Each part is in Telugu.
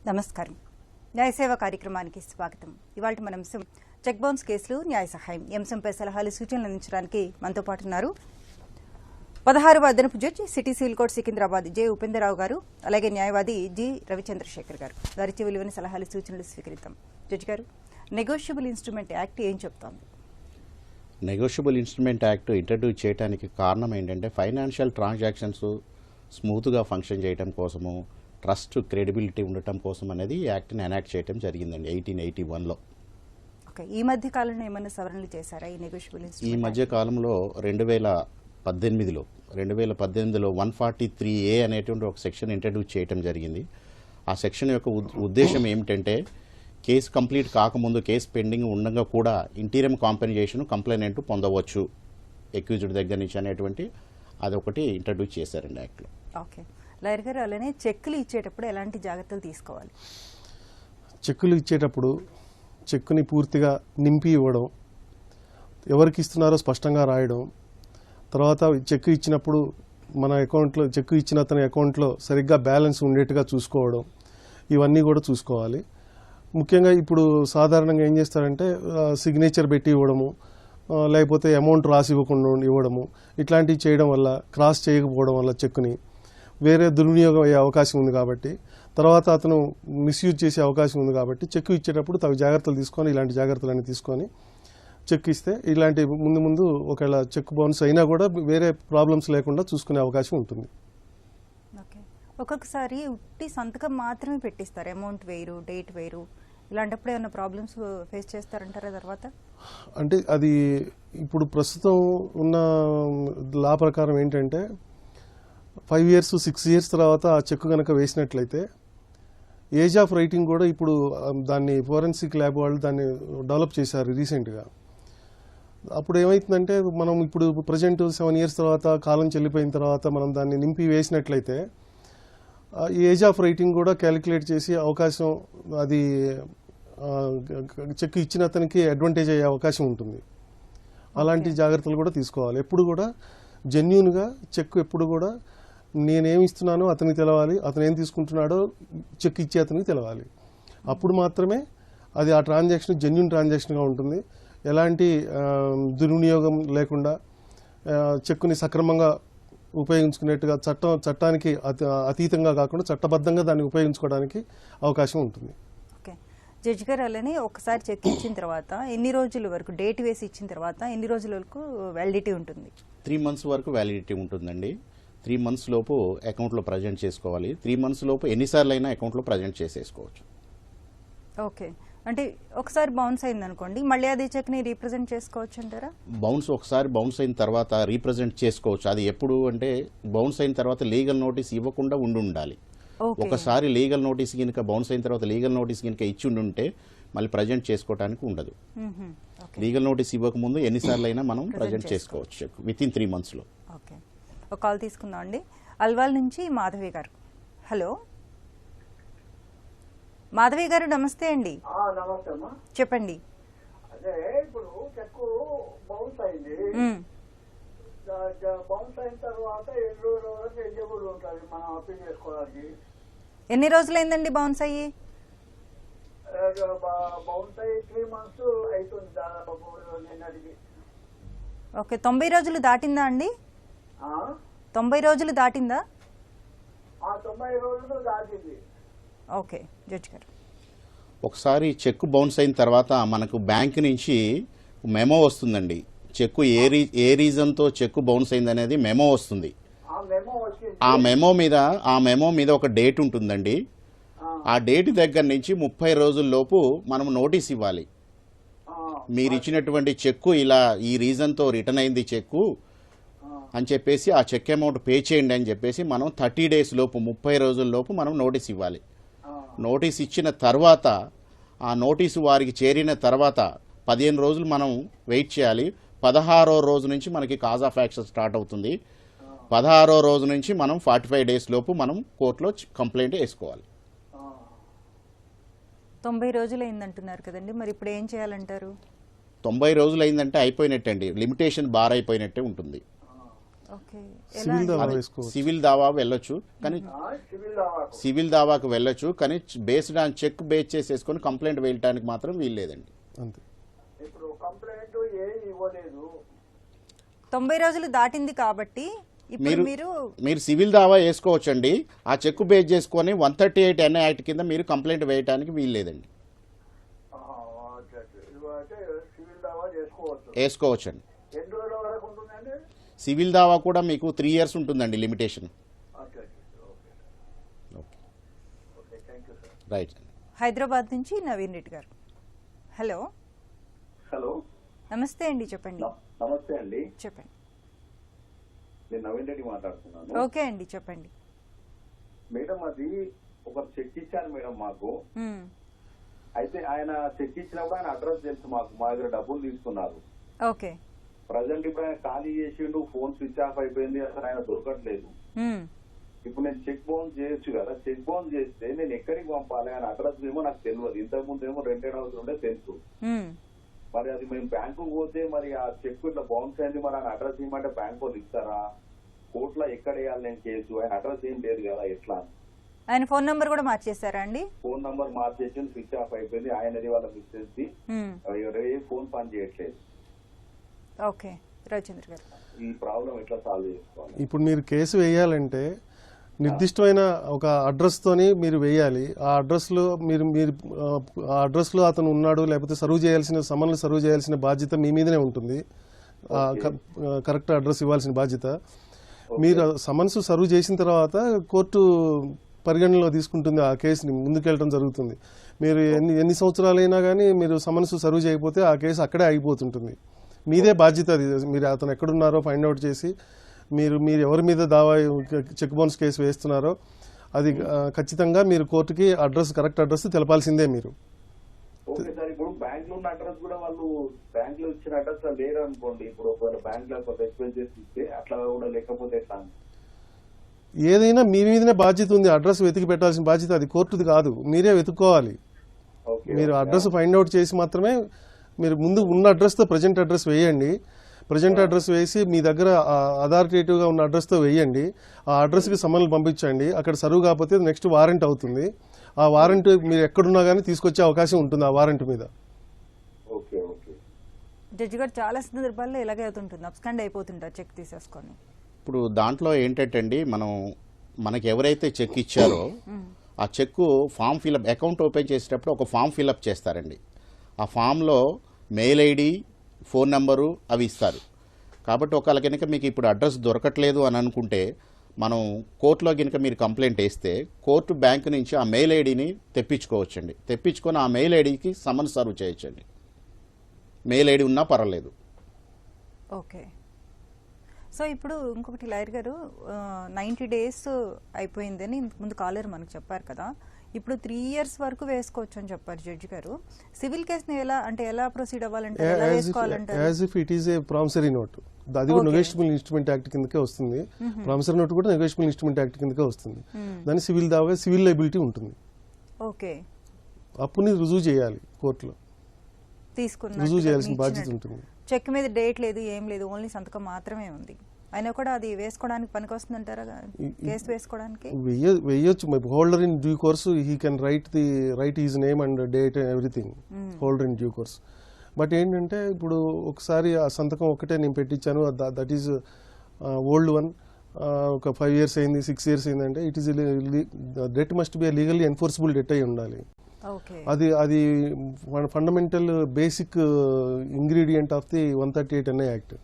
నమస్కారం. న్యాయ సేవ కార్యక్రమానికి స్వాగతం. ఇవాళ మన అంశం చెక్ బౌన్స్ కేసులు న్యాయ సహాయం. ఈ అంశంపై సలహాలు సూచనలు అందించడానికి మనతో పాటు ఉన్నారు 16వ అదనపు judge city civil court Secunderabad J Upendra Rao గారు, అలాగే న్యాయవాది జి రవిచంద్రశేఖర్ గారు. వారిచ్చే విలువైన సలహాలు సూచనలు స్వీకరిద్దాం. జడ్జి గారు, నెగోషియబుల్ ఇన్స్ట్రుమెంట్ యాక్ట్ ఏం చెప్తోంది? నెగోషియబుల్ ఇన్స్ట్రుమెంట్ యాక్ట్ ఇంట్రడ్యూస్ చేయడానికి కారణం ఏంటంటే ఫైనాన్షియల్ ట్రాన్సాక్షన్స్ స్మూత్గా ఫంక్షన్ చేయడం కోసము, ట్రస్ట్ క్రెడిబిలిటీ ఉండటం కోసం అనేది ఈ యాక్ట్ని ఎనాక్ట్ చేయడం జరిగిందండి 1881లో. ఓకే, ఈ మధ్య కాలంలో ఏమైనా సవరణలు చేశారా ఈ నెగోషియబుల్ ఇన్స్ట్రుమెంట్? ఈ మధ్య కాలంలో 2018లో 143A అనేటువంటి ఒక సెక్షన్ ఇంట్రడ్యూస్ చేయడం జరిగింది. ఆ సెక్షన్ యొక్క ఉద్దేశం ఏమిటంటే కేసు కంప్లీట్ కాకముందు, కేసు పెండింగ్ ఉండగా కూడా ఇంటీరియం కాంపెన్సేషన్ కంప్లైనెంట్ పొందవచ్చు ఎక్యూజ్డ్ దగ్గర నుంచి అనేటువంటి అదొకటి ఇంట్రడ్యూస్ చేశారండి యాక్ట్లో. ఓకే, లాయర్ గారు, అలానే చెక్కులు ఇచ్చేటప్పుడు ఎలాంటి జాగ్రత్తలు తీసుకోవాలి? చెక్కులు ఇచ్చేటప్పుడు చెక్కుని పూర్తిగా నింపి ఇవ్వడం, ఎవరికి ఇస్తున్నారో స్పష్టంగా రాయడం, తర్వాత చెక్కు ఇచ్చినప్పుడు మన అకౌంట్లో, చెక్కు ఇచ్చిన అతని అకౌంట్లో సరిగ్గా బ్యాలెన్స్ ఉండేట్టుగా చూసుకోవడం, ఇవన్నీ కూడా చూసుకోవాలి. ముఖ్యంగా ఇప్పుడు సాధారణంగా ఏం చేస్తారంటే సిగ్నేచర్ పెట్టి ఇవ్వడము, లేకపోతే అమౌంట్ రాసి ఇవ్వకుండా ఇవ్వడము, ఇట్లాంటివి చేయడం వల్ల, క్రాస్ చేయకపోవడం వల్ల చెక్కుని వేరే దుర్వినియోగం అయ్యే అవకాశం ఉంది. కాబట్టి తర్వాత అతను మిస్యూజ్ చేసే అవకాశం ఉంది. కాబట్టి చెక్కు ఇచ్చేటప్పుడు తగు జాగ్రత్తలు తీసుకొని, ఇలాంటి జాగ్రత్తలన్నీ తీసుకొని చెక్ ఇస్తే ఇలాంటి ముందు ఒకవేళ చెక్ బౌన్స్ అయినా కూడా వేరే ప్రాబ్లమ్స్ లేకుండా చూసుకునే అవకాశం ఉంటుంది. ఓకే, ఒక్కొక్కసారి ఉట్టి సంతకం మాత్రమే పెట్టిస్తారు, అమౌంట్ వేరు, డేట్ వేరు. ఇలాంటప్పుడు ఏమైనా ప్రాబ్లమ్స్ ఫేస్ చేస్తారంటారా తర్వాత? అంటే అది ఇప్పుడు ప్రస్తుతం ఉన్న లా ప్రకారం ఏంటంటే 5 years 6 years తర్వాత ఆ చెక్ కనుక వేసినట్లయితే ఏజ్ ఆఫ్ రైటింగ్ కూడా ఇప్పుడు దాన్ని ఫోరెన్సిక్ ల్యాబ్ వాళ్ళు దాన్ని డెవలప్ చేశారు రీసెంట్గా. అప్పుడు ఏమవుతుందంటే మనం ఇప్పుడు ప్రజెంట్ 7 years తర్వాత, కాలం చెల్లిపోయిన తర్వాత మనం దాన్ని నింపి వేసినట్లయితే ఏజ్ ఆఫ్ రైటింగ్ కూడా క్యాలిక్యులేట్ చేసి అవకాశం, అది చెక్ ఇచ్చిన అతనికి అడ్వాంటేజ్ అయ్యే అవకాశం ఉంటుంది. అలాంటి జాగ్రత్తలు కూడా తీసుకోవాలి. ఎప్పుడు కూడా జెన్యూన్గా చెక్ ఎప్పుడు కూడా నేనేమి ఇస్తున్నానో అతనికి తెలవాలి, అతను ఏం తీసుకుంటున్నాడో చెక్ ఇచ్చే అతనికి తెలవాలి. అప్పుడు మాత్రమే అది ఆ ట్రాన్సాక్షన్ జెన్యూన్ ట్రాన్సాక్షన్గా ఉంటుంది. ఎలాంటి దుర్వినియోగం లేకుండా చెక్కుని సక్రమంగా ఉపయోగించుకునేట్టుగా, చట్టానికి అతీతంగా కాకుండా చట్టబద్ధంగా దాన్ని ఉపయోగించుకోవడానికి అవకాశం ఉంటుంది. ఓకే, జడ్జి గారు, అలానే ఒకసారి చెక్ ఇచ్చిన తర్వాత ఎన్ని రోజుల వరకు, డేట్ వేసి ఇచ్చిన తర్వాత ఎన్ని రోజుల వరకు వ్యాలిడిటీ ఉంటుంది? 3 months వరకు వ్యాలిడిటీ ఉంటుందండి. 3 months లోపు అకౌంట్లో ప్రజెంట్ చేసుకోవాలి. 3 months లోపు ఎన్నిసార్లు అయినా అకౌంట్లో ప్రజెంట్ చేసేసుకోవచ్చు. ఓకే, అంటే ఒకసారి బౌన్స్ అయింది అనుకోండి, మళ్ళీ అదే చెక్ ని రీప్రజెంట్ చేసుకోవచ్చు అంటారా? ఒకసారి బౌన్స్ అయిన తర్వాత రీప్రజెంట్ చేసుకోవచ్చు. అది ఎప్పుడు అంటే బౌన్స్ అయిన తర్వాత లీగల్ నోటీస్ ఇవ్వకుండా ఉండాలి. ఒకసారి లీగల్ నోటీస్ కనుక బౌన్స్ అయిన తర్వాత లీగల్ నోటీస్ కనుక ఇచ్చి ఉంటే మళ్ళీ ప్రజెంట్ చేసుకోవడానికి ఉండదు. లీగల్ నోటీస్ ఇవ్వకముందు ఎన్నిసార్లు అయినా మనం ప్రజెంట్ చేసుకోవచ్చు విత్ ఇన్ 3 months లో. ఓకే, ఒక కాల్ తీసుకుందాం అండి. అల్వాల్ నుంచి మాధవి గారు. హలో మాధవి గారు, నమస్తే అండి. నమస్తే అమ్మా, చెప్పండి. అదే ఇప్పుడు చెక్ బౌన్స్ అయింది. బౌన్స్ అయిన తర్వాత 7 రోజుల వరకు ఎలిజిబుల్ ఉంటుంది మనం అప్పీల్ చేసుకోవడానికి. ఎన్ని రోజులైందండి బౌన్స్ అయ్యి? బౌన్స్ అయ్యి 3 months అవుతుంది దాదాపు నిన్నటికి. ఓకే, 90 రోజులు దాటిందా అండి? 90 రోజులు దాటిందా? 90 రోజులు దాటింది. ఓకే, జడ్జి గారు, ఒకసారి చెక్ బౌన్స్ అయిన తర్వాత మనకు బ్యాంక్ నుంచి మెమో వస్తుందండి. చెక్ ఏ రీజన్తో చెక్ బౌన్స్ అయింది అనేది మెమో వస్తుంది. ఆ మెమో మీద ఒక డేట్ ఉంటుందండి. ఆ డేట్ దగ్గర నుంచి 30 రోజుల్లోపు మనం నోటీస్ ఇవ్వాలి. మీరు ఇచ్చినటువంటి చెక్కు ఇలా ఈ రీజన్తో రిటర్న్ అయింది చెక్కు అని చెప్పేసి ఆ చెక్ అమౌంట్ పే చేయండి అని చెప్పేసి మనం 30 days లోపు, 30 రోజుల్లోపు మనం నోటీస్ ఇవ్వాలి. నోటీస్ ఇచ్చిన తర్వాత ఆ నోటీసు వారికి చేరిన తర్వాత 15 రోజులు మనం వెయిట్ చేయాలి. 16వ రోజు నుంచి మనకి కాజ్ ఆఫ్ యాక్షన్ స్టార్ట్ అవుతుంది. 16వ రోజు నుంచి మనం 45 days లోపు మనం కోర్టులో కంప్లైంట్ వేసుకోవాలి. 90 రోజులు అయిందంటున్నారు కదండి, మరి ఇప్పుడు ఏం చేయాలంటారు? 90 రోజులు అయిందంటే అయిపోయినట్టే అండి, లిమిటేషన్ బార్ అయిపోయినట్టే ఉంటుంది. ఓకే సివిల్ దావా అది వేసుకోవచ్చు. సివిల్ దావా వెళ్ళొచ్చు కానీ సివిల్ దావాకు సివిల్ దావాకు వెళ్ళొచ్చు కానీ బేస్డ్ ఆన్ చెక్ బేస్ చేసేసుకొని కంప్లైంట్ వేయడానికి మాత్రం వీల్లేదండి. అంతే. ఇప్పుడు కంప్లైంట్ ఏమి ఇవ్వలేదు. 90 రోజులు దాటింది కాబట్టి ఇప్పుడు మీరు మీరు సివిల్ దావా వేసుకోవచ్చండి. ఆ చెక్ బేస్ చేసుకొని 138 NI యాక్ట్ కింద మీరు కంప్లైంట్ వేయడానికి వీల్లేదండి. అంటే సివిల్ దావా చేసుకోవచ్చు. వేసుకోవచ్చండి. ఎన్ని రోజుల వరకు ఉంటుందండి? సివిల్ దావా కూడా మీకు 3 years ఉంటుందండి limitation. Okay thank you sir. Right. Hyderabad నుంచి నవీన్ రెడ్డి గారు. హలో హలో, నమస్తే అండి, చెప్పండి. నమస్తే అండి. చెప్పండి. నేను నవీన్ రెడ్డి మాట్లాడుతున్నాను. ఓకే అండి, చెప్పండి. మేడం, అది ఒక చెక్ ఇచ్చాను మేడం మాకు. మ్మ్. అయితే ఆయన చెక్ ఇచ్చినప్పుడు ఆయన అడ్రస్ తెలుసు మాకు, మా దగ్గర డబ్బులు తీసుకున్నారు. ఓకే. ప్రజెంట్ ఇప్పుడు ఆయన ఖాళీ చేసిండు, ఫోన్ స్విచ్ ఆఫ్ అయిపోయింది, అసలు ఆయన దొరకట్లేదు. మ్మ్. ఇప్పుడు నేను చెక్ బౌన్స్ చేయొచ్చు కదా, చెక్ బౌన్స్ చేస్తే నేను ఎక్కడికి పంపాలి? ఆయన అడ్రస్ ఏమో నాకు తెలియదు. ఇంతకు ముందు ఏమో రెంటెడ్ హౌస్ ఉండే తెలుసు. మ్మ్. మరి అది మేము బ్యాంకు పోతే మరి ఆ చెక్ ఇట్లా బౌన్స్ అయింది, మరి ఆయన అడ్రస్ ఇవ్వమంటే బ్యాంక్ వాళ్ళు ఇస్తారా? కోర్టులో ఎక్కడ వేయాలి నేను కేసు? ఆయన అడ్రస్ ఏం లేదు కదా, ఎట్లా? ఆయన ఫోన్ నంబర్ కూడా మార్చేశారా అండి? ఫోన్ నంబర్ మార్చేసి స్విచ్ ఆఫ్ అయిపోయింది. ఆయనది వాళ్ళ మిస్సెస్ ది ఫోన్ పని చేయట్లేదు. ఓకే, రవిచంద్ర గారు, ఈ ప్రాబ్లం ఎట్లా సాల్వ్ చేసుకోవాలి? ఇప్పుడు మీరు కేసు వేయాలంటే నిర్దిష్టమైన ఒక అడ్రస్ తోని మీరు వేయాలి. ఆ అడ్రస్ లో మీరు మీరు ఆ అడ్రస్ లో అతను ఉన్నాడు, లేకపోతే సర్వ్ చేయాల్సిన సమన్లు సర్వ్ చేయాల్సిన బాధ్యత మీ మీదనే ఉంటుంది. కరెక్ట్ అడ్రస్ ఇవ్వాల్సిన బాధ్యత. మీరు సమన్స్ సర్వ్ చేసిన తర్వాత కోర్టు పరిగణనలో తీసుకుంటుంది, ఆ కేసుని ముందుకెళ్ళడం జరుగుతుంది. మీరు ఎన్ని సంవత్సరాలైనా కానీ మీరు సమన్స్ సర్వ్ చేయకపోతే ఆ కేసు అక్కడే ఆగిపోతుంటుంది. మీదే బాధ్యత అది. మీరు అతను ఎక్కడున్నారో ఫైండ్ అవుట్ చేసి మీరు ఎవరి మీద దావా చెక్ బౌన్స్ కేసు వేస్తున్నారో అది ఖచ్చితంగా మీరు కోర్టుకి కరెక్ట్ అడ్రస్ తెలపాల్సిందే మీరు. ఓకే సార్, ఇప్పుడు బ్యాంక్ లో ఉన్న అడ్రస్ కూడా వాళ్ళు బ్యాంక్ లో ఇచ్చిన అడ్రస్ లేరు అనుకోండి. ఇప్పుడు ఒకవేళ బ్యాంక్ లో ఎక్స్పెన్స్ ఇస్తే అట్లా కూడా లేకపోతే ఎట్లా? ఏదైనా మీ మీదనే బాధ్యత ఉంది. అడ్రస్ వెతికి పెట్టాల్సిన బాధ్యత అది కోర్టుది కాదు, మీరే వెతుక్కోవాలి. మీరు అడ్రస్ ఫైండ్ అవుట్ చేసి మాత్రమే మీరు ముందు ఉన్న అడ్రస్తో ప్రజెంట్ అడ్రస్ వేయండి. ప్రజెంట్ అడ్రస్ వేసి మీ దగ్గర అథారిటేటివ్గా ఉన్న అడ్రస్తో వేయండి. ఆ అడ్రస్కి సమన్లు పంపించండి. అక్కడ సర్వ్ కాకపోతే నెక్స్ట్ వారెంట్ అవుతుంది. ఆ వారెంట్ మీరు ఎక్కడున్నా కానీ తీసుకొచ్చే అవకాశం ఉంటుంది ఆ వారెంట్ మీద. జడ్జి గారు చాలా సందర్భాల్లో ఇలాగే అవుతుంటుంది, అబ్స్కాండ్ అయిపోతుంటారు చెక్ తీసేసుకొని. ఇప్పుడు దాంట్లో ఏంటంటే అండి, మనకి ఎవరైతే చెక్ ఇచ్చారో ఆ check form fill up, account open చేసేటప్పుడు ఒక ఫామ్ ఫిలప్ చేస్తారండి. ఆ ఫామ్లో మెయిల్ ఐడి, ఫోన్ నెంబరు అవి ఇస్తారు. కాబట్టి ఒకవేళ కనుక మీకు ఇప్పుడు అడ్రస్ దొరకట్లేదు అని అనుకుంటే మనం కోర్టులో కనుక మీరు కంప్లైంట్ వేస్తే కోర్టు బ్యాంక్ నుంచి ఆ మెయిల్ ఐడిని తెప్పించుకోవచ్చండి. తెప్పించుకొని ఆ మెయిల్ ఐడికి సమన్ సర్వ్ చేయొచ్చండి. మెయిల్ ఐడి ఉన్నా పర్వాలేదు. ఓకే. సో ఇప్పుడు ఇంకొకటి లాయర్ గారు, 90 days అయిపోయిందని ముందు కాలర్ మనకు చెప్పారు కదా, ఇప్పుడు 3 years వరకు వేసుకోవచ్చు అని చెప్పారు జడ్జి గారు. సివిల్ కేసుని ఎలా ప్రొసీడ్ అవ్వాలంటే ఎలా వేసుకోవాలంటే? As if it is a promissory note, అది కూడా నెగోషియబుల్ ఇన్స్ట్రుమెంట్ యాక్ట్ కిందకే వస్తుంది. ప్రామిసరీ నోట్ కూడా నెగోషియబుల్ ఇన్స్ట్రుమెంట్ యాక్ట్ కిందకే వస్తుంది. దాని సివిల్ దావా సివిల్ లయబిలిటీ ఉంటుంది. ఓకే. అప్పుని రుజువు చేయాలి కోర్టులో, రుజువు చేయాల్సిన బాధ్యత ఉంటుంది. చెక్ మీద డేట్ లేదు, ఏం లేదు, ఓన్లీ సంతకం మాత్రమే ఉంది. అయినా కూడా అది వేసుకోవడానికి పనికొస్తుందంటారా? కేసు వేసుకోవడానికి వేయొచ్చు. Holder in due course he can write his name and date everything, holder in due course. But ఏంటంటే ఇప్పుడు ఒకసారి ఆ సంతకం ఒకటే నేను పెట్టించాను, దట్ ఈజ్ ఓల్డ్ వన్, ఒక 5 years అయింది, 6 years అయిందంటే it is debt must be legally enforceable debt అయి ఉండాలి. అది fundamental basic ingredient of the 138 NI act.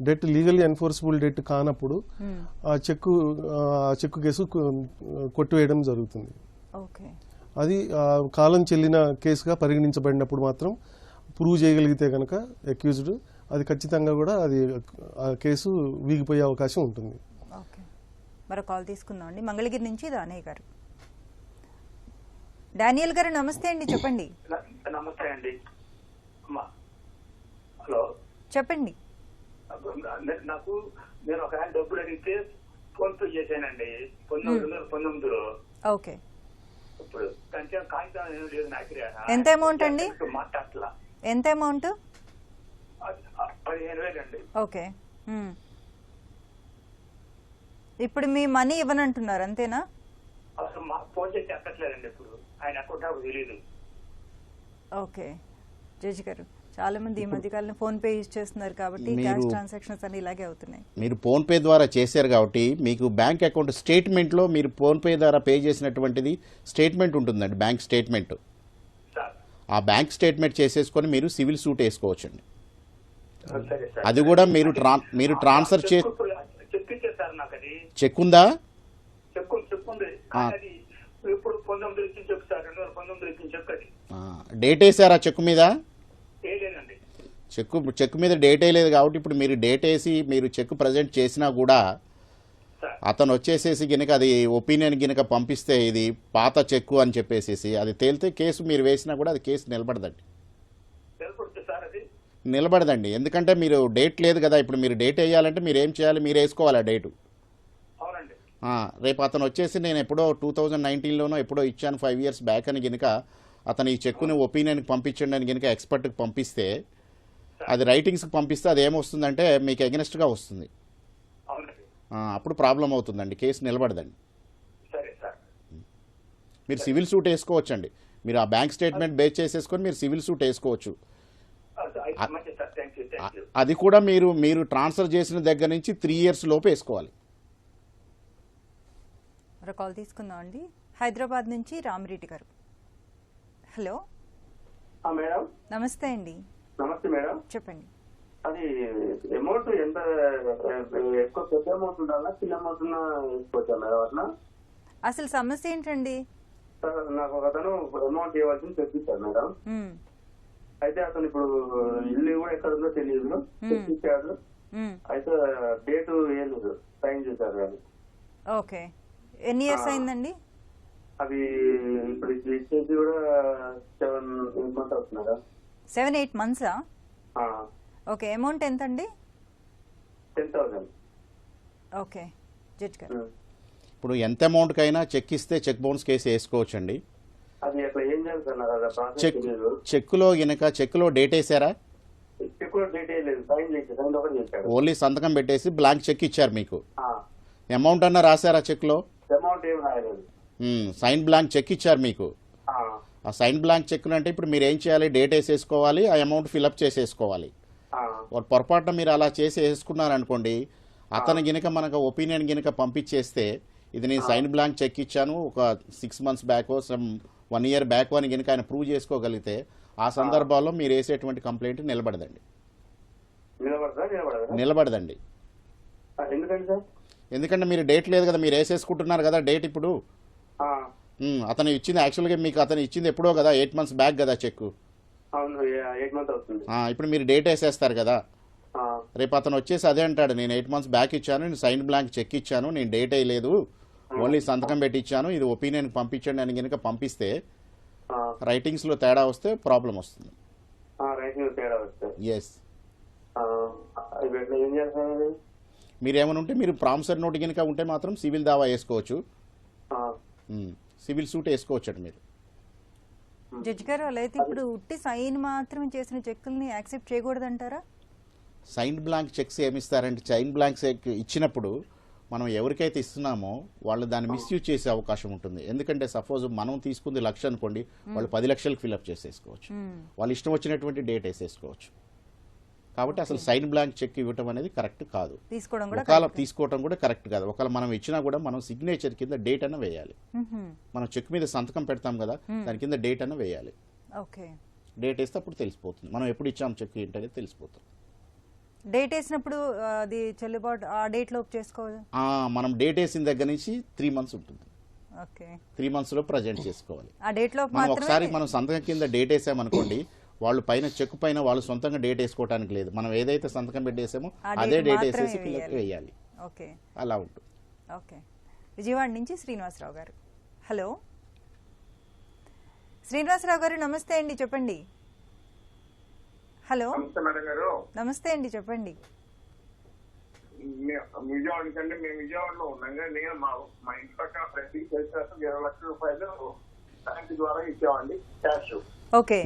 Debt legally enforceable debt కానప్పుడు ఆ చెక్కు కేసు కొట్టివేయడం జరుగుతుంది. అది కాలం చెల్లిన కేసుగా పరిగణించబడినప్పుడు మాత్రం ప్రూవ్ చేయగలిగితే కనుక అక్యూజ్డ్, అది ఖచ్చితంగా కూడా ఆ కేసు వీగిపోయే అవకాశం ఉంటుంది. మరో కాల్ తీసుకుందాం అండి. మంగళగిరి నుంచి దానయ్య గారు. డానియల్ గారు నమస్తే అండి, చెప్పండి. నమస్తే అండి. హలో, చెప్పండి. నాకు నేను ఒక ఆయన డబ్బులు అడిగితే ఫోన్ పే చేశానండి 1919లో. ఓకే. ఇప్పుడు కొంచెం కాగితం ఏం లేదు నా దగ్గర. ఎంత అమౌంట్ అండి? మాట్లాడలా. ఎంత అమౌంట్? 15,000 అండి. ఓకే. ఇప్పుడు మీ మనీ ఇవ్వనంటున్నారు అంతేనా? అసలు మా ఫోన్ చేసి ఎక్కట్లేదండి. ఇప్పుడు ఆయన అకౌంట్ నాకు తెలియదు. ఓకే జడ్జి గారు, చాలా మంది ఈ మధ్యకాలంలో ఫోన్ పే యూజ్ చేస్తున్నారు కాబట్టి మీరు- క్యాష్ ట్రాన్సాక్షన్స్ అన్ని ఇలాగే అవుతున్నాయి. మీరు ఫోన్పే ద్వారా చేశారు కాబట్టి మీకు బ్యాంక్ అకౌంట్ స్టేట్మెంట్లో మీరు ఫోన్పే ద్వారా పే చేసినటువంటిది స్టేట్మెంట్ ఉంటుందండి, బ్యాంక్ స్టేట్మెంట్. సార్ ఆ బ్యాంక్ స్టేట్మెంట్ చేసేసుకొని మీరు సివిల్ సూట్ వేసుకోవచ్చండి. సరే సార్. అది కూడా మీరు ట్రాన్స్ఫర్ చే చెక్ ఇచ్చేసారు నాకు. అది చెక్ ఉందా? చెక్ ఉంది. కానీ అది ఇప్పుడు 19 ఇచ్చిన చెక్ సార్, 2019 ఇచ్చిన చెక్. అది డేట్ వేసారా చెక్ మీద? ఏలేనండి. చెక్ మీద డేట్ వేయలేదు కాబట్టి ఇప్పుడు మీరు డేట్ వేసి మీరు చెక్ ప్రజెంట్ చేసినా కూడా సార్ అతను వచ్చేసేసి గినక అది ఒపీనియన్ గినక పంపిస్తే ఇది పాత చెక్కు అని చెప్పేసి అది తేలితే కేసు మీరు వేసినా కూడా అది కేసు నిలబడదండి. తెలుపుతుంది సార్. అది నిలబడదండి, ఎందుకంటే మీరు డేట్ లేదు కదా. ఇప్పుడు మీరు డేట్ వేయాలంటే మీరు ఏం చేయాలి, మీరు వేసుకోవాలి ఆ డేటు. అవునండి. రేపు అతను వచ్చేసి నేను ఎప్పుడో 2019లోనో ఎప్పుడో ఇచ్చాను 5 years బ్యాక్ అని గినక అతను ఈ చెక్కుని ఒపీనియన్కి పంపించండి అని గినక ఎక్స్పర్ట్కి పంపిస్తే, అది రైటింగ్స్కి పంపిస్తే అది ఏమొస్తుందంటే మీకు ఎగనెస్ట్గా వస్తుంది. అవునండి. అప్పుడు ప్రాబ్లం అవుతుందండి, కేసు నిలబడదండి. సరే సార్. మీరు సివిల్ సూట్ వేసుకోవచ్చండి. మీరు ఆ బ్యాంక్ స్టేట్మెంట్ బేస్ చేసేసుకొని మీరు సివిల్ సూట్ వేసుకోవచ్చు. మంచిది సార్. Thank you. అది కూడా మీరు ట్రాన్స్ఫర్ చేసిన దగ్గర నుంచి 3 years లోపు వేసుకోవాలి. మరో కాల్ తీసుకుందాం అండి. హైదరాబాద్ నుంచి రామిరెడ్డి గారు. హలో మేడం నమస్తే అండి, నమస్తే మేడం. చెప్పండి. అది అమౌంట్ ఎంత ఎక్కువ పెద్ద అమౌంట్ ఉండాలా చిన్న అమౌంట్ ఉన్నా వేసుకోవచ్చా మేడం అట్లా? అసలు సమస్య ఏంటండి? సార్ నాకు ఒక అతను అమౌంట్ ఇవ్వాల్సింది తెప్పిస్తాడు మేడం. మ్మ్. అయితే అతను ఇప్పుడు ఇల్లు కూడా ఎక్కడ ఉందో తెలియదు, తెప్పించాడు. అయితే డేటు ఏం లేదు, సైన్ చేశారు కానీ. ఓకే, ఎన్ని ఇయర్స్ అయిందండి? అది ఇప్పుడు ఇచ్చేసి కూడా 7-8 months అవుతున్నారా? 7-8 months. ఓకే, అమౌంట్ ఎంత అండి? 10,000. ఓకే జడ్జ్ గారు, ఇప్పుడు ఎంత అమౌంట్కైనా చెక్ ఇస్తే చెక్ బౌన్స్ కేసు వేసుకోవచ్చండి. అది అట్లా ఏం చేయాలి సార్? నాకు అలా ప్రాసెస్ తెలియదు. చెక్కులో డేట్ వేసారా? చెక్ కూడా డేట్ లేదు, సైన్ చేసి సైన్ ఒకటి చేశాడు. ఓన్లీ సంతకం పెట్టేసి బ్లాంక్ చెక్ ఇచ్చారు మీకు. అమౌంట్ అన్నా రాశారా చెక్లో? అమౌంట్ ఏం రాయలేదు. సైన్ బ్లాంక్ చెక్ ఇచ్చారు మీకు. ఆ సైన్ బ్లాంక్ చెక్ అంటే ఇప్పుడు మీరు ఏం చేయాలి, డేట్ వేసేసుకోవాలి, ఆ అమౌంట్ ఫిల్అప్ చేసేసుకోవాలి. పొరపాటున మీరు అలా చేసి వేసుకున్నారనుకోండి, అతను గినక మనకు ఒపీనియన్ గినక పంపించేస్తే ఇది నేను సైన్ బ్లాంక్ చెక్ ఇచ్చాను ఒక 6 months బ్యాక్ 1 year బ్యాక్ అని గినక ఆయన ప్రూవ్ చేసుకోగలిగితే ఆ సందర్భాల్లో మీరు వేసేటువంటి కంప్లైంట్ నిలబడదండి. నిలబడదండి. ఎందుకంటే సార్? ఎందుకంటే మీరు డేట్ లేదు కదా, మీరు వేసేసుకుంటున్నారు కదా డేట్. ఇప్పుడు అతను ఇచ్చింది యాక్చువల్గా మీకు అతను ఇచ్చింది ఎప్పుడో కదా, 8 months బ్యాక్ కదా చెక్. అవును, 8 months అవుతుంది. ఇప్పుడు మీరు డేట్ వేసేస్తారు కదా, రేపు అతను వచ్చేసి అదే అంటాడు, నేను 8 months బ్యాక్ ఇచ్చాను, నేను సైన్ బ్లాంక్ చెక్ ఇచ్చాను, నేను డేట్ వేయలేదు, ఓన్లీ సంతకం పెట్టించాను, ఇది ఒపీనియన్ పంపించండి అని కనుక పంపిస్తే రైటింగ్స్ లో తేడా వస్తే ప్రాబ్లం వస్తుంది. ఎస్, మీరేమైనా ఉంటే మీరు ప్రామిసరీ నోట్ కనుక ఉంటే మాత్రం సివిల్ దావా వేసుకోవచ్చు, సివిల్ సూట్ వేసుకోవచ్చు మీరు. జడ్జి గారు, అలా అయితే ఇప్పుడు ఉట్టి సైన్ మాత్రం చేసిన చెక్కుల్ని యాక్సెప్ట్ చేయకూడదంటారా? సైన్ బ్లాంక్ చెక్స్ ఏమిస్తారంటే, సైన్ బ్లాంక్ చెక్ ఇచ్చినప్పుడు మనం ఎవరికైతే ఇస్తున్నామో వాళ్ళు దాన్ని మిస్యూజ్ చేసే అవకాశం ఉంటుంది. ఎందుకంటే సపోజ్ మనం తీసుకుంది 1,00,000 అనుకోండి, వాళ్ళు 10 లక్షలకు ఫిల్అప్ చేసేసుకోవచ్చు, వాళ్ళు ఇష్టం వచ్చినటువంటి డేట్ వేసేసుకోవచ్చు. కాబట్టి అసలు సైన్ బ్లాంక్ చెక్ ఇవ్వటం అనేది కరెక్ట్ కాదు, ఒకవేళ తీసుకోవడం కూడా కరెక్ట్ కాదు. ఒకవేళ మనం ఇచ్చినా కూడా మనం సిగ్నేచర్ కింద డేట్ అన్న వేయాలి. మనం చెక్ మీద సంతకం పెడతాం కదా, దాని కింద డేట్ అన్న వేయాలి. డేట్ వేస్తే అప్పుడు తెలిసిపోతుంది మనం ఎప్పుడు ఇచ్చాం చెక్ ఏంటనేది తెలిసిపోతుంది. డేట్ వేసినప్పుడు అది చెల్లుబాటు ఆ డేట్ లోపు చేసుకోవాలి. మనం డేట్ వేసిన దగ్గర నుంచి 3 months ఉంటుంది. 3 months లో ప్రజెంట్ చేసుకోవాలి. ఆ డేట్ లో ఒకసారి మనం సంతకం కింద డేట్ వేసామనుకోండి, వాళ్ళు పైన చెక్ పైన వాళ్ళు సొంతంగా డేట్ వేసుకోవడానికి లేదు, మనం ఏదైతే సంతకం పెట్టేసామో అదే డేట్ వేసేసి వేయాలి. అలా ఉంటుంది. ఓకే, విజయవాడ నుంచి శ్రీనివాసరావు గారు. హలో శ్రీనివాసరావు గారు, నమస్తే అండి, చెప్పండి. హలో నమస్తే అండి, చెప్పండి. విజయవాడ కంటే మేము విజయవాడలో ఉన్నాం కానీ నేను మా ఇంటి పక్కన ప్రతి చేసేస్తాం 20 లక్షల రూపాయలు బ్యాంక్ ద్వారా ఇచ్చామండి, క్యాష్. ఓకే,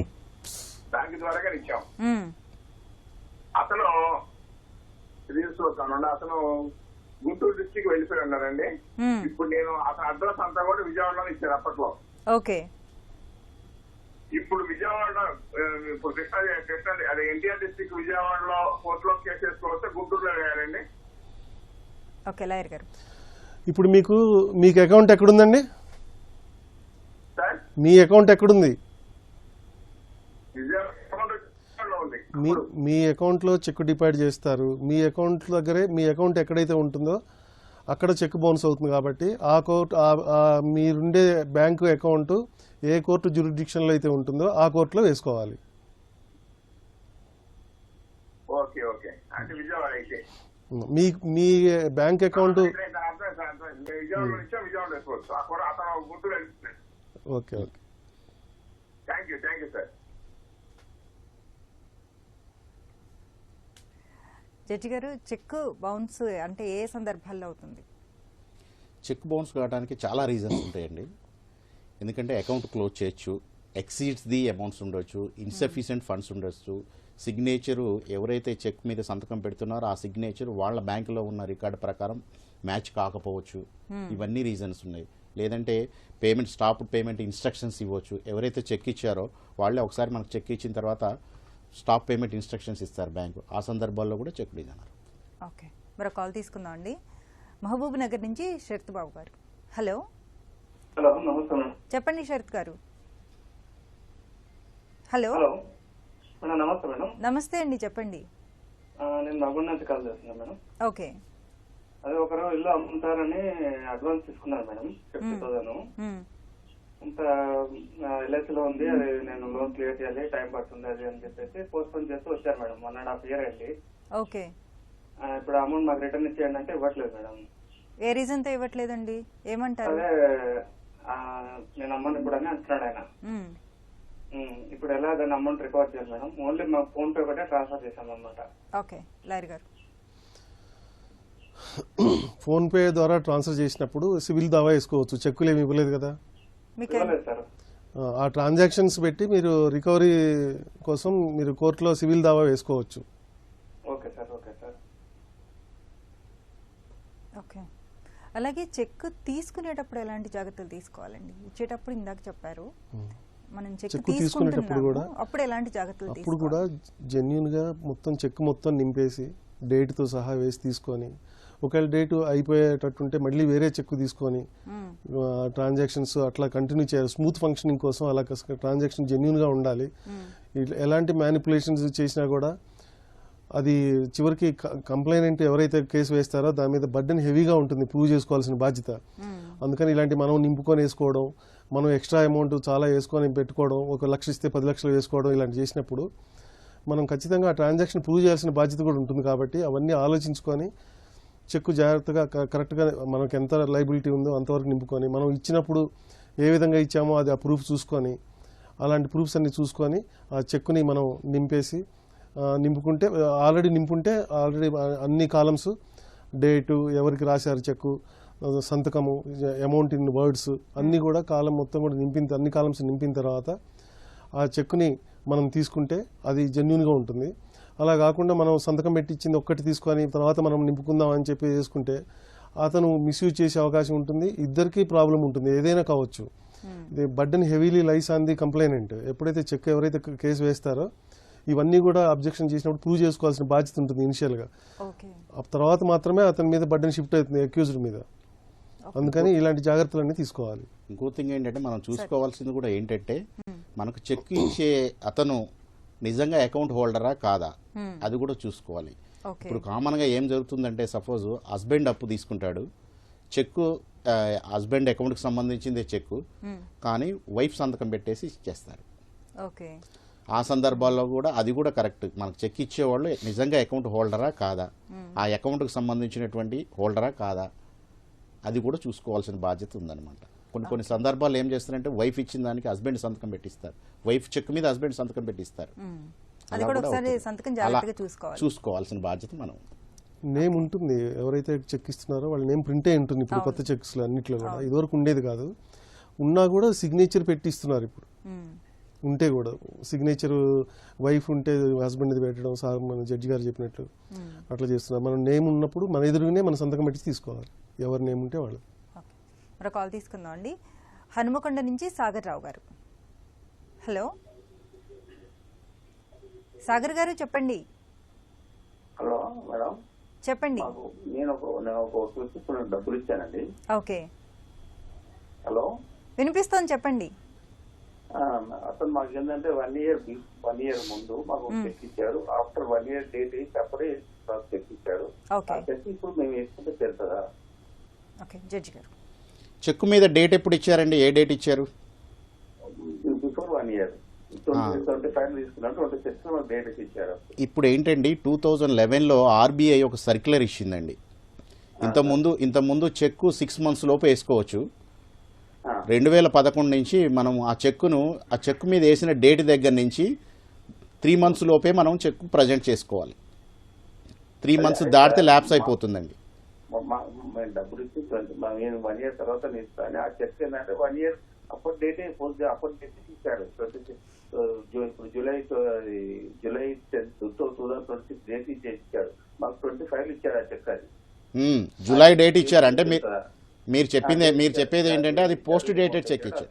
బ్యాంక్ ద్వారా ఇచ్చాం. అతను రీల్స్ లో కాకుండా అతను గుంటూరు డిస్టిక్ వెళ్ళిపోయి ఉన్నారండి. ఇప్పుడు నేను అతని అడ్రస్ అంతా కూడా విజయవాడలో ఇచ్చారు అప్పట్లో. ఓకే. ఇప్పుడు విజయవాడ ఇప్పుడు కృష్ణా అదే ఎన్టీఆర్ డిస్టిక్ విజయవాడలో కోర్టులో కేసు వేసుకోవస్తే గుంటూరులో వేయాలండి. ఓకే లాయర్ గారు, ఇప్పుడు మీకు అకౌంట్ ఎక్కడుందండి? సార్ మీ అకౌంట్ ఎక్కడుంది? విజయవాడలో ఉంది. మీ అకౌంట్లో చెక్ డిపాజిట్ చేస్తారు. మీ అకౌంట్ దగ్గరే మీ అకౌంట్ ఎక్కడైతే ఉంటుందో అక్కడ చెక్ బౌన్స్ అవుతుంది. కాబట్టి ఆ కోర్టు మీరుండే బ్యాంకు అకౌంట్ ఏ కోర్టు జ్యూరిడిక్షన్లో అయితే ఉంటుందో ఆ కోర్టులో వేసుకోవాలి. ఓకే ఓకే, అంటే విజయవాడ అయితే మీ బ్యాంక్ అకౌంట్ విజయవాడలో ఇచ్చా విజయవాడ వేసుకోవచ్చు. అతను గుంటూరు వెళ్తున్నాడు. Okay okay, thank you sir. Judge గారు, చెక్ బౌన్స్ అంటే ఏ సందర్భాల్లో అవుతుంది? చెక్ బౌన్స్ కావడానికి చాలా రీజన్స్ ఉంటాయండి. ఎందుకంటే అకౌంట్ క్లోజ్ చేయొచ్చు, ఎక్సీడ్స్ ది అమౌంట్స్ ఉండొచ్చు, ఇన్సఫిషియెంట్ ఫండ్స్ ఉండొచ్చు, సిగ్నేచరు ఎవరైతే చెక్ మీద సంతకం పెడుతున్నారో ఆ సిగ్నేచర్ వాళ్ళ బ్యాంకులో ఉన్న రికార్డు ప్రకారం మ్యాచ్ కాకపోవచ్చు. ఇవన్నీ రీజన్స్ ఉన్నాయి. లేదంటే స్టాప్ పేమెంట్ ఇన్స్ట్రక్షన్స్ ఇవ్వచ్చు. ఎవరైతే చెక్ ఇచ్చారో వాళ్ళే ఒకసారి మనకు చెక్ ఇచ్చిన తర్వాత స్టాప్ పేమెంట్ ఇన్స్ట్రక్షన్స్ ఇస్తారు బ్యాంకు. ఆ సందర్భాల్లో కూడా చెక్ రీజ్ అన్నారు. ఓకే, మరో కాల్ తీసుకుందాం అండి. మహబూబ్ నగర్ నుంచి శరత్ బాబు గారు. హలో. హలో, నమస్తే మేడం. చెప్పండి శరత్ గారు. హలో. హలో మేడం, నమస్తే మేడం. నమస్తే అండి, చెప్పండి. నేను నల్గొండ నుంచి కాల్ చేస్తున్నాను మేడం. ఓకే. అదే ఒకరు ఇల్లు అమ్ముతారని అడ్వాన్స్ తీసుకున్నారు మేడం, 50,000. ఇంత ఎల్ఐసిలో ఉంది, అది నేను లోన్ క్లియర్ చేయాలి, టైం పడుతుంది అది అని చెప్పేసి పోస్ట్ పోన్ చేస్తూ వచ్చారు మేడం. 1.5 year అయింది. ఓకే. ఇప్పుడు అమౌంట్ మాకు రిటర్న్ ఇచ్చేయండి అంటే ఇవ్వట్లేదు మేడం. ఏ రీజన్ తో ఇవ్వట్లేదండి? ఏమంటారు? అదే నేను అమ్మను ఇప్పుడు అని అంటున్నాడు ఆయన. ఇప్పుడు ఎలా దాన్ని అమౌంట్ రికవర్ చేయాలి మేడం? ఓన్లీ మా ఫోన్ పే ఒకటే ట్రాన్స్ఫర్ చేశాం అనమాట. ఓకే లాయర్ గారు, ఫోన్ పే ద్వారా ట్రాన్స్ఫర్ చేసినప్పుడు సివిల్ దావా వేసుకోవచ్చు. చెక్కులు ఏమి ఇవ్వలేదు కదా. ఇవ్వలేదు సార్. ఆ ట్రాన్సాక్షన్స్ పెట్టి మీరు రికవరీ కోసం మీరు కోర్టులో సివిల్ దావా వేసుకోవచ్చు. Okay sir, okay sir. Okay. అలాగే చెక్ తీసుకునేటప్పుడు ఎలాంటి జాగ్రత్తలు తీసుకోవాలండి? ఇచ్చేటప్పుడు ఇందాక చెప్పారు, మనం చెక్ తీసుకునేటప్పుడు కూడా అప్పుడు ఎలాంటి జాగ్రత్తలు అప్పుడు కూడా జెన్యున్ గా మొత్తం చెక్ మొత్తం నింపేసి డేట్ తో సహా వేసి తీసుకొని, ఒకవేళ డేట్ అయిపోయేటట్టుంటే మళ్ళీ వేరే చెక్ తీసుకొని ట్రాన్సాక్షన్స్ అట్లా కంటిన్యూ చేయాలి. స్మూత్ ఫంక్షనింగ్ కోసం అలా ట్రాన్సాక్షన్ జెన్యున్ గా ఉండాలి. ఎలాంటి మ్యానిపులేషన్స్ చేసినా కూడా అది చివరికి కంప్లైనెంట్ ఎవరైతే కేసు వేస్తారో దాని మీద బర్డెన్ హెవీగా ఉంటుంది, ప్రూవ్ చేసుకోవాల్సిన బాధ్యత. అందుకని ఇలాంటి మనం నింపుకొని వేసుకోవడం, మనం ఎక్స్ట్రా అమౌంట్ చాలా వేసుకొని పెట్టుకోవడం, 1 లక్ష ఇస్తే 10 లక్షలు వేసుకోవడం, ఇలాంటి చేసినప్పుడు మనం ఖచ్చితంగా ఆ ట్రాన్సాక్షన్ ప్రూవ్ చేయాల్సిన బాధ్యత కూడా ఉంటుంది. కాబట్టి అవన్నీ ఆలోచించుకొని చెక్ జాగ్రత్తగా కరెక్ట్గా మనకు ఎంత లైబిలిటీ ఉందో అంతవరకు నింపుకొని, మనం ఇచ్చినప్పుడు ఏ విధంగా ఇచ్చామో అది ఆ ప్రూఫ్ చూసుకొని, అలాంటి ప్రూఫ్స్ అన్ని చూసుకొని ఆ చెక్ని మనం నింపుకుంటే ఆల్రెడీ అన్ని కాలమ్స్, డేటు, ఎవరికి రాశారు చెక్కు, సంతకము, అమౌంట్ ఇన్ వర్డ్స్ అన్నీ కూడా కాలం మొత్తం కూడా అన్ని కాలమ్స్ నింపిన తర్వాత ఆ చెక్ని మనం తీసుకుంటే అది జెన్యున్గా ఉంటుంది. అలా కాకుండా మనం సంతకం పెట్టించింది ఒక్కటి తీసుకొని తర్వాత మనం నింపుకుందాం అని చెప్పి చేసుకుంటే అతను మిస్యూజ్ చేసే అవకాశం ఉంటుంది. ఇద్దరికీ ప్రాబ్లం ఉంటుంది, ఏదైనా కావచ్చు. Burden heavily lies on the complainant. ఎప్పుడైతే చెక్ ఎవరైతే కేసు వేస్తారో ఇవన్నీ కూడా అబ్జెక్షన్ చేసినప్పుడు ప్రూవ్ చేసుకోవాల్సిన బాధ్యత ఉంటుంది ఇనిషియల్గా. తర్వాత మాత్రమే అతని మీద బర్డెన్ షిఫ్ట్ అవుతుంది అక్యూజ్డ్ మీద. అందుకని ఇలాంటి జాగ్రత్తలన్నీ తీసుకోవాలి. ఇంకో థింగ్ ఏంటంటే మనం చూసుకోవాల్సింది కూడా ఏంటంటే మనకు చెక్ ఇచ్చే అతను నిజంగా అకౌంట్ హోల్డరా కాదా అది కూడా చూసుకోవాలి. ఇప్పుడు కామన్గా ఏం జరుగుతుందంటే సపోజ్ హస్బెండ్ అప్పు తీసుకుంటాడు, చెక్ హస్బెండ్ అకౌంట్కి సంబంధించిందే చెక్, కానీ వైఫ్ సంతకం పెట్టేసి ఇచ్చేస్తారు. ఆ సందర్భాల్లో కూడా అది కూడా కరెక్ట్. మనకు చెక్ ఇచ్చేవాళ్ళు నిజంగా అకౌంట్ హోల్డరా కాదా, ఆ అకౌంట్కి సంబంధించినటువంటి హోల్డరా కాదా అది కూడా చూసుకోవాల్సిన బాధ్యత ఉందన్నమాట. కొన్ని సందర్భాలు ఏం చేస్తారంటే వైఫ్ ఇచ్చిన దానికి హస్బెండ్ సంతకం పెట్టిస్తారు, వైఫ్ చెక్ మీద హస్బెండ్ సంతకం పెట్టిస్తారు. చూసుకోవాల్సిన బాధ్యత మనం. నేమ్ ఉంటుంది, ఎవరైతే చెక్ ఇస్తున్నారో వాళ్ళ నేమ్ ప్రింట్ అయి ఉంటుంది. ఇప్పుడు కొత్త చెక్స్ అన్నిట్లో కూడా ఇదివరకు ఉండేది కాదు. ఉన్నా కూడా సిగ్నేచర్ పెట్టి ఇస్తున్నారు. ఇప్పుడు ఉంటే కూడా సిగ్నేచర్ వైఫ్ ఉంటే హస్బెండ్ది పెట్టడం, సార్ మన జడ్జి గారు చెప్పినట్లు అట్లా చేస్తున్నారు. మనం నేమ్ ఉన్నప్పుడు మన ఎదురుగానే మన సంతకం పెట్టి తీసుకోవాలి, ఎవరి నేమ్ ఉంటే వాళ్ళు. ఓకే, మరో కాల్ తీసుకుందాం అండి. హనుమకొండ నుంచి సాగర్ రావు గారు. హలో సాగర్ గారు, చెప్పండి. హలో మేడం, చెప్పండి. నేను ఒక డబ్బులు ఇచ్చానండి. ఓకే, హలో వినిపిస్తోంది, చెప్పండి. అసలు మాకు ఏంటంటే 1 year ముందు మాకు చెక్ ఇచ్చారు. ఆఫ్టర్ 1 year డేట్ వేసి అప్పుడే చెక్ ఇచ్చారు. ఓకే, చెక్ ఇప్పుడు మేము వేసుకుంటే తెలుస్తుందా? ఓకే జడ్జి గారు, చెక్కు మీద డేట్ ఎప్పుడు ఇచ్చారండి? ఏ డేట్ ఇచ్చారు? బిఫోర్ 1 year 25 తీసుకున్నాను, 26 డేట్ ఇచ్చారు. ఇప్పుడు ఏంటండి 2011లో ఆర్బీఐ ఒక సర్క్యులర్ ఇచ్చిందండి. ఇంతకుముందు చెక్కు 6 months లోపు వేసుకోవచ్చు. 2011 నుంచి మనం ఆ చెక్కు మీద వేసిన డేట్ దగ్గర నుంచి 3 months లోపే మనం చెక్కు ప్రజెంట్ చేసుకోవాలి. 3 months దాటితే ల్యాప్స్ అయిపోతుందండి. మేము డబ్బులు ఇచ్చి 1 year తర్వాత ఇస్తాను. ఆ చెక్ ఏంటంటే 1 year అప్పుడు డేట్ అప్పుడు డేట్ ఇచ్చాడు. ఇప్పుడు జూలై 10th 2026 డేట్ ఇచ్చాడు. మాకు 25 ఇచ్చాడు ఆ చెక్. అది జూలై డేట్ ఇచ్చారు అంటే మీరు చెప్పేది ఏంటంటే అది పోస్ట్ డేటెడ్ చెక్ ఇచ్చారు.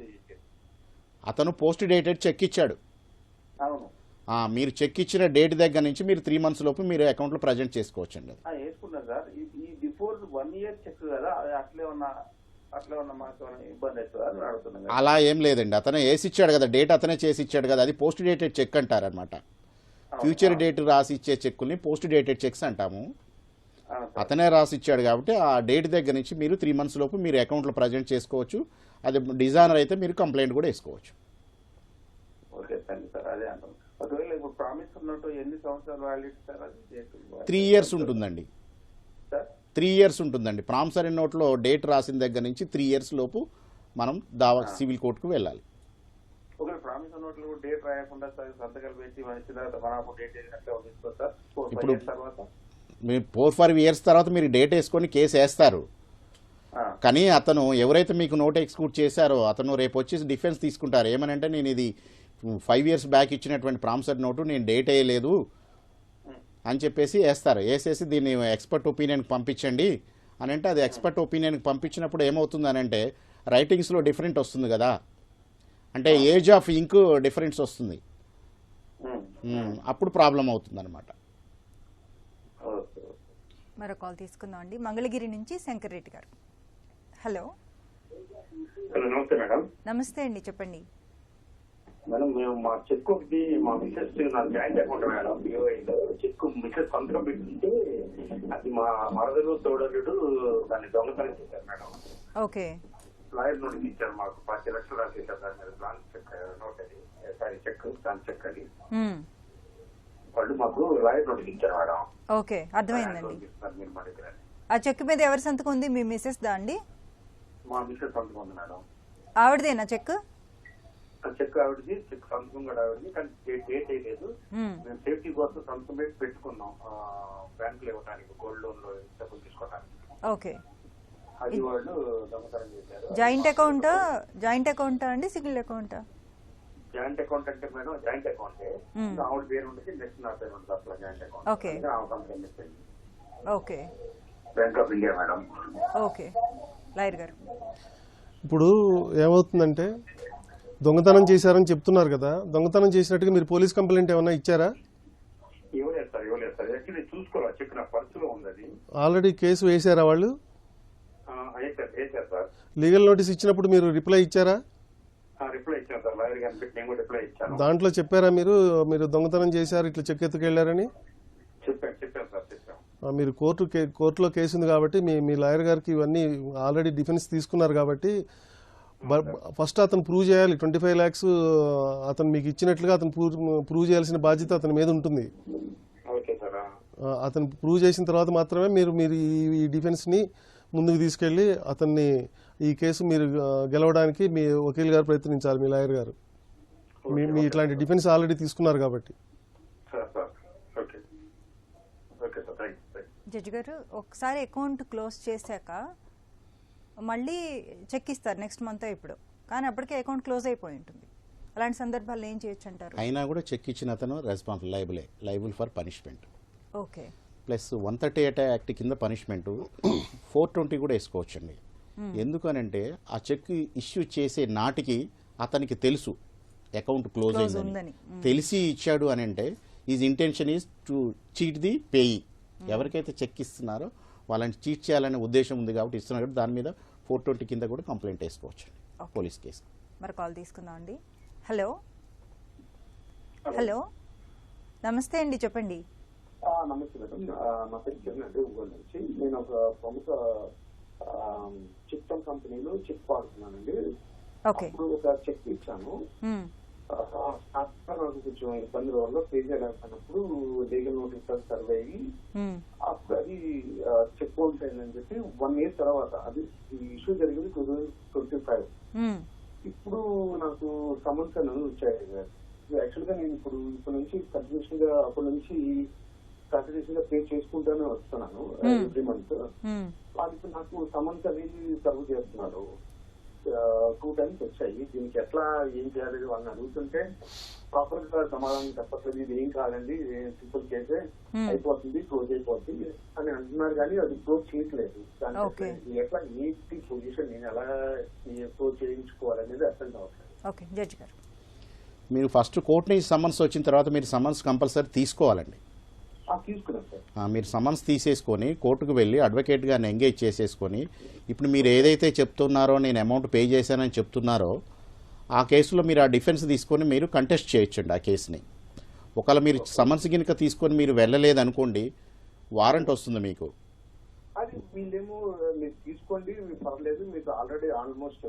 అతను పోస్ట్ డేటెడ్ చెక్ ఇచ్చాడు. అవును, మీరు చెక్ ఇచ్చిన డేట్ దగ్గర నుంచి మీరు 3 months లోపు మీరు అకౌంట్లో ప్రజెంట్ చేసుకోవచ్చండి. వేసుకున్నాను సార్. ఈ బిఫోర్ 1 year చెక్ కదా, అది అట్లే ఉన్న మాకు ఇబ్బంది అవుతుందా అని అడుగుతున్నాను. అలా ఏం లేదండి, అతనే వేసి ఇచ్చాడు కదా, డేట్ అతనే చేసి ఇచ్చాడు కదా, అది పోస్ట్ డేటెడ్ చెక్ అంటారనమాట. ఫ్యూచర్ డేట్ రాసి ఇచ్చే చెక్కుల్ని పోస్ట్ డేటెడ్ చెక్స్ అంటాము. అతనే రాసి ఇచ్చాడు కాబట్టి ఆ డేట్ దగ్గర నుంచి మీరు 3 months లోపు మీరు అకౌంట్లో ప్రజెంట్ చేసుకోవచ్చు. అది డిజైనర్ అయితే మీరు కంప్లైంట్ కూడా వేసుకోవచ్చు. Okay, thank you sir. అదే అంటాం. ఒకవేళ ఇప్పుడు ప్రామిస్ ఉన్నట్టు ఎన్ని సంవత్సరాలు వ్యాలిడిటీ సార్? అది 3 years ఉంటుందండి. సార్ 3 years ఉంటుందండి. ప్రామిసరీ నోట్లో డేట్ రాసిన దగ్గర నుంచి 3 years లోపు మనం సివిల్ కోర్టుకు వెళ్ళాలి. ఒకవేళ ప్రామిస్ ఉన్నట్లు డేట్ రాయకుండా సంతకాలు పెట్టి మంచి తర్వాత మన డేట్ అట్లా తీసుకోవచ్చు సార్. 4-5 years తర్వాత మీరు 4-5 years తర్వాత మీరు డేట్ వేసుకొని కేసు వేస్తారు. కానీ అతను ఎవరైతే మీకు నోట్ ఎగ్జిక్యూట్ చేశారో అతను రేపు వచ్చేసి డిఫెన్స్ తీసుకుంటారు. ఏమనంటే నేను ఇది 5 years బ్యాక్ ఇచ్చినటువంటి ప్రామిసరీ నోటు నేను డేట్ వేయలేదు అని చెప్పేసి వేస్తారు. వేసేసి దీన్ని ఎక్స్పర్ట్ ఒపీనియన్కి పంపించండి అని అంటే అది ఎక్స్పర్ట్ ఒపీనియన్కి పంపించినప్పుడు ఏమవుతుంది అని అంటే రైటింగ్స్లో డిఫరెంట్ వస్తుంది కదా, అంటే ఏజ్ ఆఫ్ ఇంక్ డిఫరెన్స్ వస్తుంది. అప్పుడు ప్రాబ్లం అవుతుంది అనమాట. మరో కాల్ తీసుకుందాం అండి. మంగళగిరి నుంచి శంకర్ రెడ్డి గారు. హలో నమస్తే మేడం. నమస్తే అండి, చెప్పండి. మేడం, మేము మా చెక్ ఒకటి మా మిసెస్ నా joint account madam, check Mrs సంతకం పెట్టుకుంటే అది మా మరదలు తోడలుడు దాన్ని దొంగతనం చేశారు మేడం. ఓకే, లాయర్ నోటీస్ ఇచ్చారు మాకు. 10 లక్షలు రాసేసారు దాని మీద. బ్లాంక్ చెక్ నోట్ అది, సారీ చెక్ దాని చెక్ అది. వాళ్ళు మాకు లాయర్ నోటీస్ ఇచ్చారు మేడం. ఓకే, అర్థమైందండి. మీరు మా దగ్గర ఆ చెక్ మీద ఎవరి సంతకం ఉంది? మీ మిసెస్ దా అండి? మా మిసెస్ సంతకం ఉంది మేడం. ఆవిడదేనా చెక్? చెక్ ఆవిడది, చెక్ సంతకం కూడా ఆవిడది, కానీ డేట్ వేయలేదు. మేము సేఫ్టీ కోసం సంతకం పెట్టి పెట్టుకున్నాం బ్యాంకులో ఇవ్వడానికి, గోల్డ్ లోన్ లో డబ్బులు తీసుకోవడానికి. ఓకే, అది వాళ్ళు దొంగతనం చేశారు. జాయింట్ అకౌంటా అండి, సింగిల్ అకౌంటా? జాయింట్ అకౌంట్ అంటే మేడం జాయింట్ అకౌంటే, ఆవిడ పేరు ఉంటుంది, నెక్స్ట్ నా పేరు ఉంటుంది. అట్లా joint account. Okay, okay, bank of India madam. Okay. Lawyer గారు, ఇప్పుడు ఏమవుతుందంటే దొంగతనం చేశారని చెప్తున్నారు కదా, దొంగతనం చేసినట్టుగా మీరు పోలీస్ కంప్లైంట్ ఏమైనా ఇచ్చారా? ఇవ్వలేదు సార్. యాక్చువల్లీ చూసుకోవాలి, చెక్ నా పర్సులో ఉంది. అది ఆల్రెడీ కేసు వేసారా వాళ్ళు? వేశారు సార్. లీగల్ నోటీస్ ఇచ్చినప్పుడు మీరు రిప్లై ఇచ్చారా? రిప్లై ఇచ్చాను సార్. లాయర్ గారిని పెట్టి నేను కూడా రిప్లై ఇచ్చాను. దాంట్లో చెప్పారా మీరు దొంగతనం చేశారు, ఇట్లా చెక్ ఎత్తుకెళ్లారని? చెప్పాను సార్, చెప్పాను. మీరు కోర్టులో కేసు ఉంది కాబట్టి మీ లాయర్ గారికి ఇవన్నీ ఆల్రెడీ డిఫెన్స్ తీసుకున్నారు కాబట్టి ఫస్ట్ అతను ప్రూవ్ చేయాలి. 25 lakhs అతను మీకు ఇచ్చినట్లుగా అతను ప్రూవ్ చేయాల్సిన బాధ్యత అతని మీద ఉంటుంది. అతను ప్రూవ్ చేసిన తర్వాత మాత్రమే మీరు ఈ డిఫెన్స్ని ముందుకు తీసుకెళ్లి అతన్ని ఈ కేసు మీరు గెలవడానికి మీ వకీల్ గారు ప్రయత్నించాలి, మీ లాయర్ గారు. మీ ఇట్లాంటి డిఫెన్స్ ఆల్రెడీ తీసుకున్నారు కాబట్టి. జడ్జి గారు, ఒకసారి అకౌంట్ క్లోజ్ చేశాక మళ్ళీ చెక్ ఇస్తారు నెక్స్ట్ మంత్ ఇప్పుడు, కానీ అప్పటికే అకౌంట్ క్లోజ్ అయిపోయి ఉంటుంది. అలాంటి సందర్భాల్లో ఏం చేయొచ్చు అంటారు? అయినా కూడా చెక్ ఇచ్చిన అతను liable for punishment. Okay. Plus 138 act కింద పనిష్మెంట్ 420 కూడా వేసుకోవచ్చండి. ఎందుకనంటే ఆ చెక్ ఇష్యూ చేసే నాటికి అతనికి తెలుసు అకౌంట్ క్లోజ్ అయిందని, తెలిసి ఇచ్చాడు అని అంటే is intention is to cheat the payee. ఎవరికైతే చెక్ ఇస్తున్నారో వాళ్ళని చీట్ చేయాలనే ఉద్దేశం ఉంది కాబట్టి ఇస్తున్నారు. దాని మీద 420 కింద కూడా కంప్లైంట్ వేసుకోవచ్చు పోలీస్ కేసు. మరి కాల్ తీసుకుందాం అండి. హలో హలో, నమస్తే అండి, చెప్పండి. నమస్తే మేడం, నా పేరు కిరణ్ అండి, ఒంగోలు నుంచి. నేను ఒక ప్రముఖ చిట్ కంపెనీలో చెక్ వాడుతున్నానండి. అప్పుడు ఒక చెక్ ఇచ్చాను. నాకు కొంచెం ఇబ్బందుల వల్ల పే చేయలేకపోయినప్పుడు లీగల్ నోటీస్ సర్వే అయ్యి అప్పుడు అది చెక్ బౌన్స్ అయిందని చెప్పి 1 year తర్వాత, అది ఇష్యూ జరిగింది 2025. ఇప్పుడు నాకు సమన్స్ అనేది వచ్చాయి. యాక్చువల్ గా నేను ఇప్పుడు నుంచి కంటిన్యూషన్ గా అప్పటి నుంచి కంటిన్యూషన్ గా పే చేసుకుంటూనే వస్తున్నాను ఎవ్రీ మంత్. వాళ్ళకి నాకు సమన్స్ అనేది సర్వ్ చేస్తున్నారు. 2 times వచ్చాయి. దీనికి ఎట్లా ఏం చేయాలి వాళ్ళని అడుగుతుంటే ప్రాపర్ గా సమాధానం చెప్పట్లేదు. ఇది ఏం కాదండి, సింపుల్ కేసే, అయిపోతుంది, క్లోజ్ అయిపోతుంది అని అంటున్నారు, కానీ అది క్లోజ్ చేయట్లేదు. దానికి ఎట్లా ఏంటి పొజిషన్, నేను ఎలా క్లోజ్ చేయించుకోవాలనేది అర్థం కావట్లేదు. ఓకే జడ్జి గారు, మీరు ఫస్ట్ కోర్టు నుంచి సమన్స్ వచ్చిన తర్వాత మీరు సమన్స్ కంపల్సరీ తీసుకోవాలండి. మీరు సమన్స్ తీసేసుకొని కోర్టుకు వెళ్ళి అడ్వకేట్ గారిని ఎంగేజ్ చేసేసుకొని, ఇప్పుడు మీరు ఏదైతే చెప్తున్నారో నేను అమౌంట్ పే చేశానని చెప్తున్నారో ఆ కేసులో మీరు ఆ డిఫెన్స్ తీసుకొని మీరు కంటెస్ట్ చేయొచ్చండి ఆ కేసుని. ఒకవేళ మీరు సమన్స్ గినక తీసుకొని మీరు వెళ్ళలేదనుకోండి, వారెంట్ వస్తుంది మీకు. అది వీళ్ళేమో మీరు తీసుకోండి, మీరు పర్లేదు, మీకు ఆల్రెడీ ఆల్మోస్ట్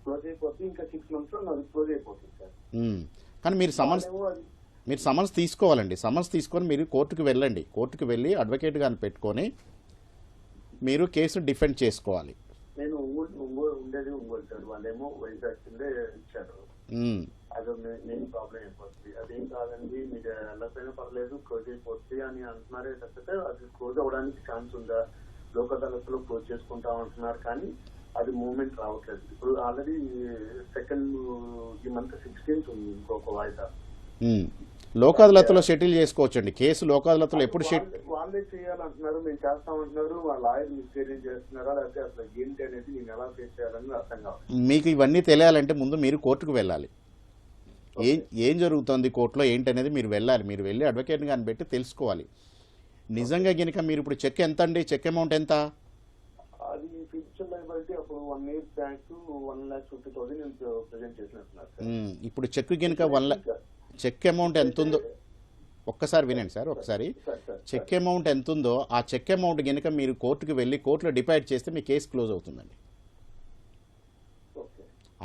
క్లోజ్ అయిపోతుంది, ఇంకా 6 months లో అది క్లోజ్ అయిపోతుంది సార్. కానీ మీరు సమన్స్ తీసుకోవాలండి. సమన్స్ తీసుకొని మీరు కోర్టుకు వెళ్ళండి. కోర్టుకు వెళ్ళి అడ్వకేట్ గారిని పెట్టుకొని మీరు కేసు డిఫెండ్ చేసుకోవాలి. నేను ఉండేది ఒంగోలు సార్, వాళ్ళేమో వైజాగ్ కిందే ఇచ్చారు. అదో నేను ప్రాబ్లం అయిపోతుంది. అదేం కాదండి, మీరు వెళ్ళకపోయినా పర్లేదు, క్లోజ్ అయిపోతుంది అని అంటున్నారే తప్పితే అది క్లోజ్ అవ్వడానికి ఛాన్స్ ఉందా, లోక్ అదాలత్లో క్లోజ్ చేసుకుంటాం అంటున్నారు, కానీ అది మూవ్మెంట్ రావట్లేదు. ఇప్పుడు ఆల్రెడీ ఈ మంత్ 16th ఉంది ఇంకొక వాయిదా. లోక్ అదాలత్లో సెటిల్ చేసుకోవచ్చండి కేసు. లోక్ అదాలత్లో ఎప్పుడు వాళ్ళే చేయాలంటున్నారు, మేము చేస్తామంటున్నారు. వాళ్ళ లాయర్ మిస్‌గైడ్ చేస్తున్నారా లేకపోతే అసలు ఏంటి అనేది నేను ఎలా ఫేస్ చేయాలని అర్థం కావాలి. మీకు ఇవన్నీ తెలియాలంటే ముందు మీరు కోర్టుకు వెళ్ళాలి. ఏం జరుగుతుంది కోర్టులో ఏంటనేది మీరు వెళ్ళాలి. మీరు వెళ్ళి అడ్వకేట్ గారిని పెట్టి తెలుసుకోవాలి. నిజంగా గినక మీరు ఇప్పుడు చెక్ ఎంత అండి, చెక్ అమౌంట్ ఎంత? అది ఫ్యూచర్ లయబిలిటీ అప్పుడు 1 year బ్యాక్ 1,50,000 నేను ప్రెజెంట్ చేసినట్టున్నారు. ఇప్పుడు చెక్ గినక చెక్ అమౌంట్ ఎంత ఉందో ఒక్కసారి వినండి సార్. ఒకసారి చెక్ అమౌంట్ ఎంత ఉందో ఆ చెక్ అమౌంట్ గినక మీరు కోర్టుకు వెళ్ళి కోర్టులో డిపాజిట్ చేస్తే మీ కేసు క్లోజ్ అవుతుందండి.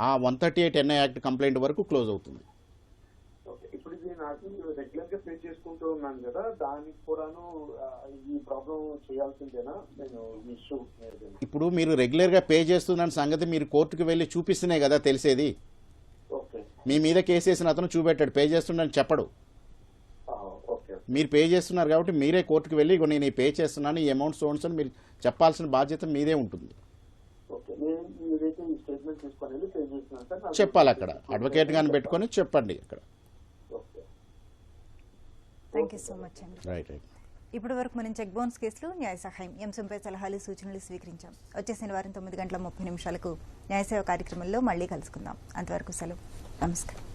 ఆ 138 NI యాక్ట్ కంప్లైంట్ వరకు క్లోజ్ అవుతుంది. ఇప్పుడు ఇది నాకు రెగ్యులర్ గా పే చేసుకుంటూ ఉన్నాను కదా, దానికి కూడాను ఈ ప్రాబ్లం చేయాల్సిందేనా? నేను ఇష్యూ ఇప్పుడు మీరు రెగ్యులర్ గా పే చేస్తున్న సంగతి మీరు కోర్టుకు వెళ్ళి చూపిస్తేనే కదా తెలిసేది. మీ మీద కేసు వేసిన అతను చూపెట్టాడు, పే చేస్తున్నాడని చెప్పడు. మీరు పే చేస్తున్నారు కాబట్టి మీరే కోర్టుకు వెళ్ళి నేను పే చేస్తున్నాను, ఈ అమౌంట్ సోన్స్ అని మీరు చెప్పాల్సిన బాధ్యత మీదే ఉంటుంది. చెప్పాలి అక్కడ అడ్వకేట్ గారిని పెట్టుకొని చెప్పండి అక్కడ. థ్యాంక్ యూ సో మచ్ అండి. రైట్. ఇప్పటి వరకు మనం చెక్ బౌన్స్ కేసులు న్యాయ సహాయం అంశంపై సలహాలు సూచనలు స్వీకరించాం. వచ్చే శనివారం 9:30 న్యాయసేవ కార్యక్రమంలో మళ్ళీ కలుసుకుందాం. అంతవరకు సెలవు. నమస్కారం.